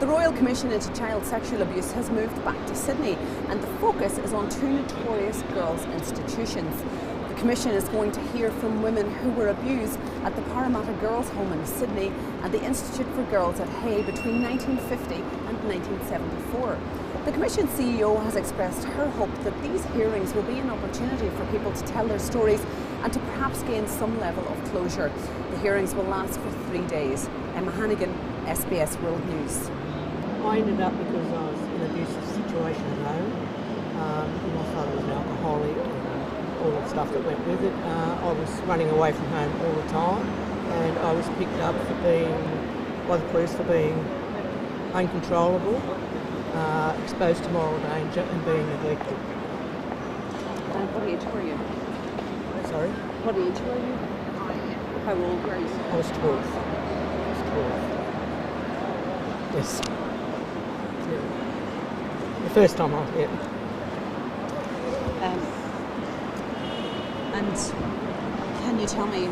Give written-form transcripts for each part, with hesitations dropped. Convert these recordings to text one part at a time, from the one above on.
The Royal Commission into Child Sexual Abuse has moved back to Sydney, and the focus is on two notorious girls' institutions. The Commission is going to hear from women who were abused at the Parramatta Girls' Home in Sydney and the Institute for Girls at Hay between 1950 and 1974. The Commission CEO has expressed her hope that these hearings will be an opportunity for people to tell their stories and to perhaps gain some level of closure. The hearings will last for 3 days. Emma Hannigan, SBS World News. I ended up because I was in an abusive situation at home. My father was an alcoholic and all the stuff that went with it. I was running away from home all the time, and I was picked up by the police for being uncontrollable, exposed to moral danger and being neglected. And what age were you? Sorry? What age were you? How old were you? I was 12. Yes. The first time yeah. And can you tell me,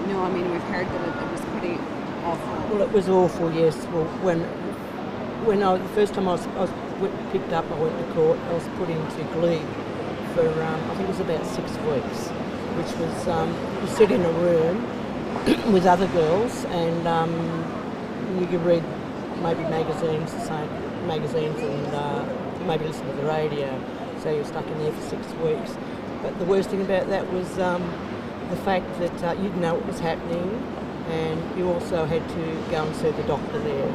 we've heard that it was pretty awful. Well, it was awful, yes. Well, the first time I was picked up, I went to court, I was put into glebe for, I think it was about 6 weeks, which was, you sit in a room with other girls and you could read maybe magazines and maybe listen to the radio. So you're stuck in there for 6 weeks. But the worst thing about that was the fact that you didn't know what was happening, and you also had to go and see the doctor there,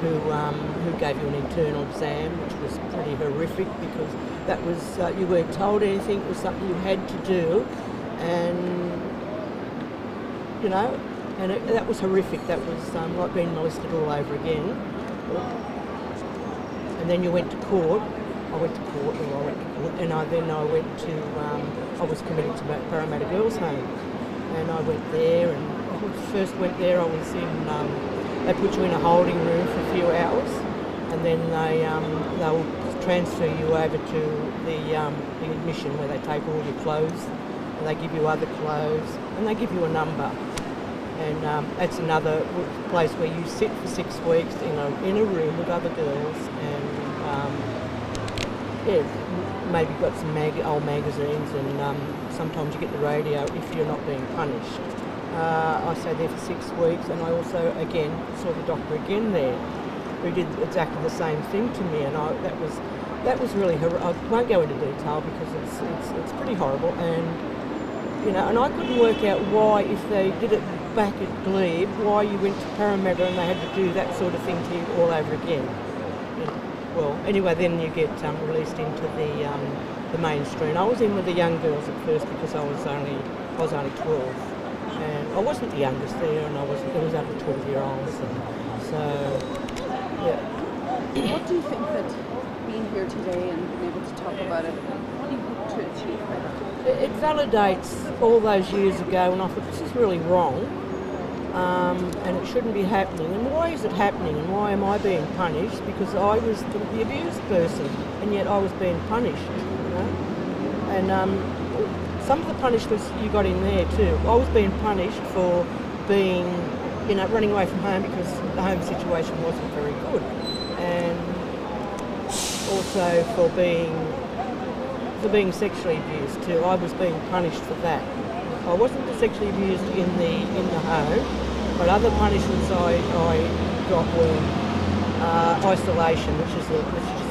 who gave you an internal exam, which was pretty horrific because that was you weren't told anything. It was something you had to do, and that was horrific. That was like being molested all over again. And then you went to court. I went to court, and I was committed to Parramatta Girls' Home, and I went there. And when I first went there, I was in. They put you in a holding room for a few hours, and then they'll transfer you over to the admission where they take all your clothes, and they give you other clothes, and they give you a number. And that's another place where you sit for 6 weeks in a room with other girls, and maybe got some old magazines, and sometimes you get the radio if you're not being punished. I stayed there for 6 weeks, and I also again saw the doctor again there, who did exactly the same thing to me, and that was really I won't go into detail because it's pretty horrible, and I couldn't work out why, if they did it back at Glebe, why you went to Parramatta and they had to do that sort of thing to you all over again. Well, anyway, then you get released into the mainstream. I was in with the young girls at first because I was only 12, and I wasn't the youngest there, and there was other 12-year-olds, so yeah. What do you think that being here today and being able to talk about it, what do you hope to achieve by that? It validates all those years ago, and I thought this is really wrong, and it shouldn't be happening. And why is it happening, and why am I being punished? Because I was the abused person, and yet I was being punished, And some of the punishments you got in there too. I was being punished for being, running away from home because the home situation wasn't very good, and also for being sexually abused too. I was being punished for that. I wasn't sexually abused in the home, but other punishments I got were isolation, which is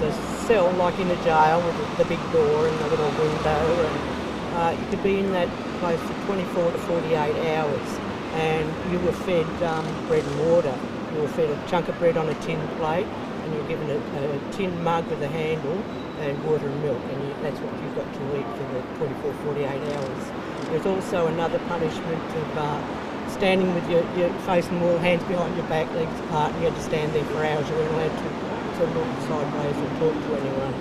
a cell like in a jail with the big door and the little window, and you could be in that place for 24 to 48 hours, and you were fed bread and water. You were fed a chunk of bread on a tin plate, and you were given a tin mug with a handle and water and milk, and that's what you got to eat for the 24, 48 hours. There's also another punishment of standing with your face and wall, hands behind your back, legs apart, and you had to stand there for hours. You weren't allowed to look sideways or talk to anyone.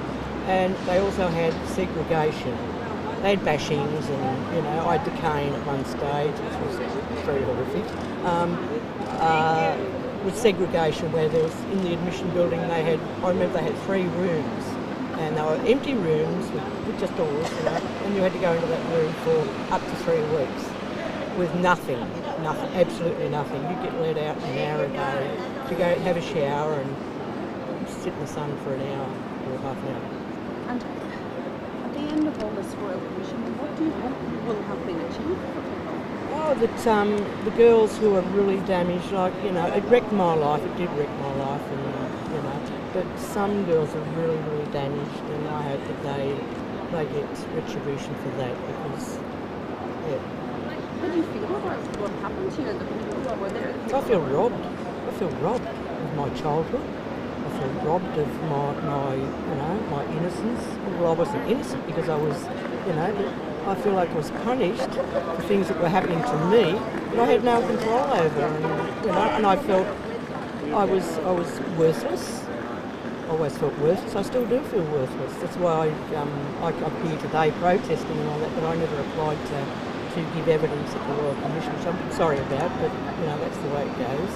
And they also had segregation. They had bashings, and I had the cane at one stage, which was very horrific. With segregation, where there was in the admission building, I remember they had 3 rooms. And they were empty rooms with just doors, and you had to go into that room for up to 3 weeks with nothing, absolutely nothing. You'd get let out an hour a day, to go have a shower and sit in the sun for an hour or half an hour. And at the end of all this Royal Commission, what do you hope will have been achieved for people? Oh, that the girls who are really damaged, like, you know, it wrecked my life, it did wreck my life, and, you know, but some girls are really, really damaged, and I hope that they get retribution for that, because, yeah. How do you feel about what happened to you and the people who were there? I feel robbed. I feel robbed of my childhood. I feel robbed of my innocence. Well, I wasn't innocent because I was, you know, but I feel like I was punished for things that were happening to me that I had no control over, and, you know, and I felt I was worthless. I always felt worthless. I still do feel worthless. That's why I'm here today protesting and all that, but I never applied to give evidence at the Royal Commission, which I'm sorry about, but, you know, that's the way it goes.